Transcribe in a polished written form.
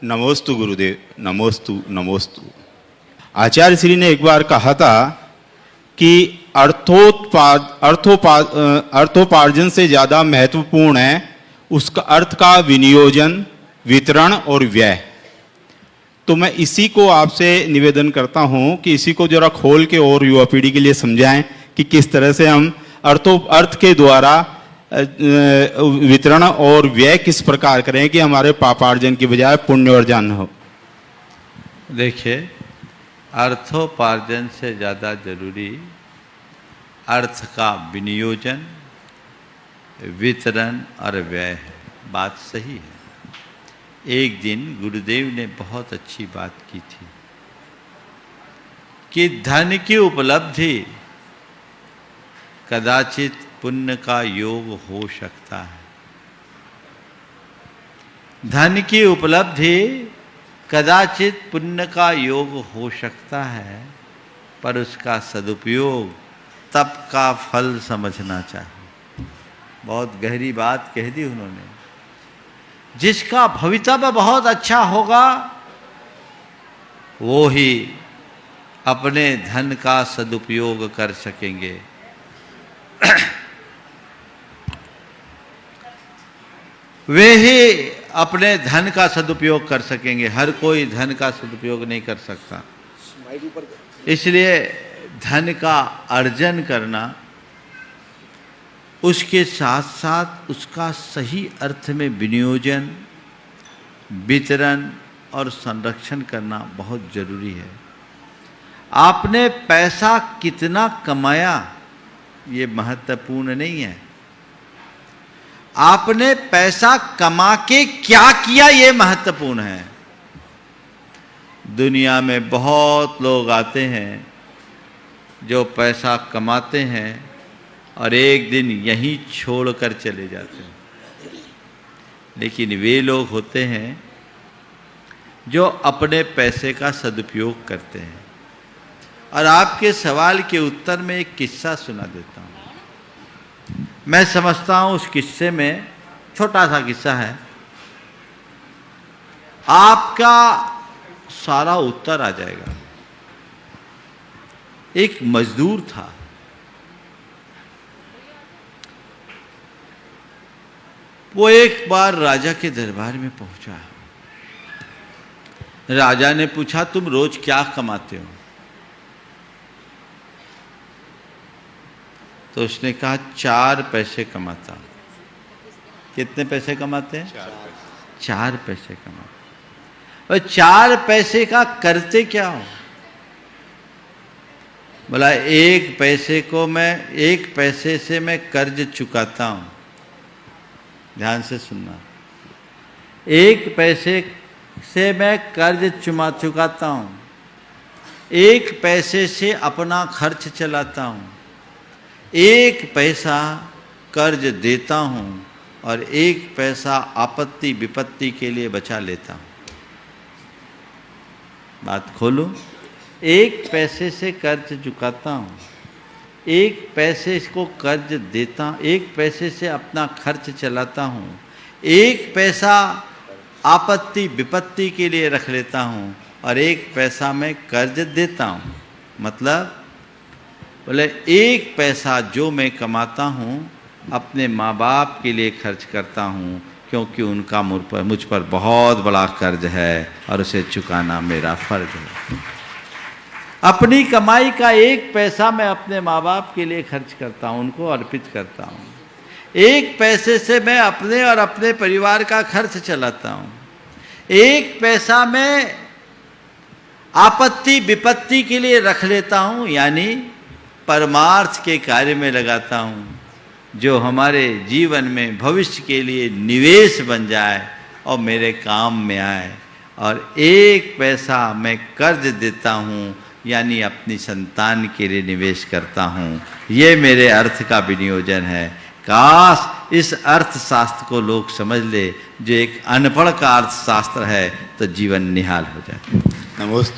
नमोस्तु गुरुदेव, नमोस्तु नमोस्तु। आचार्य श्री ने एक बार कहा था कि अर्थोपार्जन से ज़्यादा महत्वपूर्ण है उसका अर्थ का विनियोजन, वितरण और व्यय। तो मैं इसी को आपसे निवेदन करता हूं कि इसी को जरा खोल के और युवा पीढ़ी के लिए समझाएं कि किस तरह से हम अर्थ के द्वारा वितरण और व्यय किस प्रकार करें कि हमारे पापार्जन की बजाय पुण्य अर्जन हो। देखिए, अर्थोपार्जन से ज़्यादा जरूरी अर्थ का विनियोजन, वितरण और व्यय है। बात सही है। एक दिन गुरुदेव ने बहुत अच्छी बात की थी कि धन की उपलब्धि कदाचित पुण्य का योग हो सकता है। धन की उपलब्धि कदाचित पुण्य का योग हो सकता है, पर उसका सदुपयोग तप का फल समझना चाहिए। बहुत गहरी बात कह दी उन्होंने। जिसका भवितव्य बहुत अच्छा होगा वो ही अपने धन का सदुपयोग कर सकेंगे। वे ही अपने धन का सदुपयोग कर सकेंगे। हर कोई धन का सदुपयोग नहीं कर सकता। इसलिए धन का अर्जन करना, उसके साथ साथ उसका सही अर्थ में विनियोजन, वितरण और संरक्षण करना बहुत जरूरी है। आपने पैसा कितना कमाया ये महत्वपूर्ण नहीं है। आपने पैसा कमा के क्या किया ये महत्वपूर्ण है। दुनिया में बहुत लोग आते हैं जो पैसा कमाते हैं और एक दिन यहीं छोड़कर चले जाते हैं। लेकिन वे लोग होते हैं जो अपने पैसे का सदुपयोग करते हैं। और आपके सवाल के उत्तर में एक किस्सा सुना देता हूँ। मैं समझता हूँ उस किस्से में, छोटा सा किस्सा है, आपका सारा उत्तर आ जाएगा। एक मजदूर था। वो एक बार राजा के दरबार में पहुंचा। राजा ने पूछा, तुम रोज क्या कमाते हो? तो उसने कहा, 4 पैसे कमाता। कितने पैसे कमाते हैं? 4 पैसे कमाते। और 4 पैसे का करते क्या हो? बोला, 1 पैसे से मैं कर्ज चुकाता हूं। ध्यान से सुनना। 1 पैसे से मैं कर्ज चुकाता हूं। 1 पैसे से अपना खर्च चलाता हूं। 1 पैसा कर्ज देता हूं और 1 पैसा आपत्ति विपत्ति के लिए बचा लेता हूं। बात खोलो। 1 पैसे से कर्ज चुकाता हूं, 1 पैसे को कर्ज देता, 1 पैसे से अपना खर्च चलाता हूं, 1 पैसा आपत्ति विपत्ति के लिए रख लेता हूं और 1 पैसा मैं कर्ज देता हूं। मतलब बोले, 1 पैसा जो मैं कमाता हूँ अपने माँ बाप के लिए खर्च करता हूँ, क्योंकि उनका मुझ पर बहुत बड़ा कर्ज है और उसे चुकाना मेरा फर्ज है। अपनी कमाई का 1 पैसा मैं अपने माँ बाप के लिए खर्च करता हूँ, उनको अर्पित करता हूँ। 1 पैसे से मैं अपने और अपने परिवार का खर्च चलाता हूँ। 1 पैसा मैं आपत्ति विपत्ति के लिए रख लेता हूँ, यानी परमार्थ के कार्य में लगाता हूँ, जो हमारे जीवन में भविष्य के लिए निवेश बन जाए और मेरे काम में आए। और 1 पैसा मैं कर्ज देता हूँ, यानी अपनी संतान के लिए निवेश करता हूँ। ये मेरे अर्थ का विनियोजन है। काश इस अर्थशास्त्र को लोग समझ ले, जो एक अनपढ़ का अर्थशास्त्र है, तो जीवन निहाल हो जाए। नमोस्तु।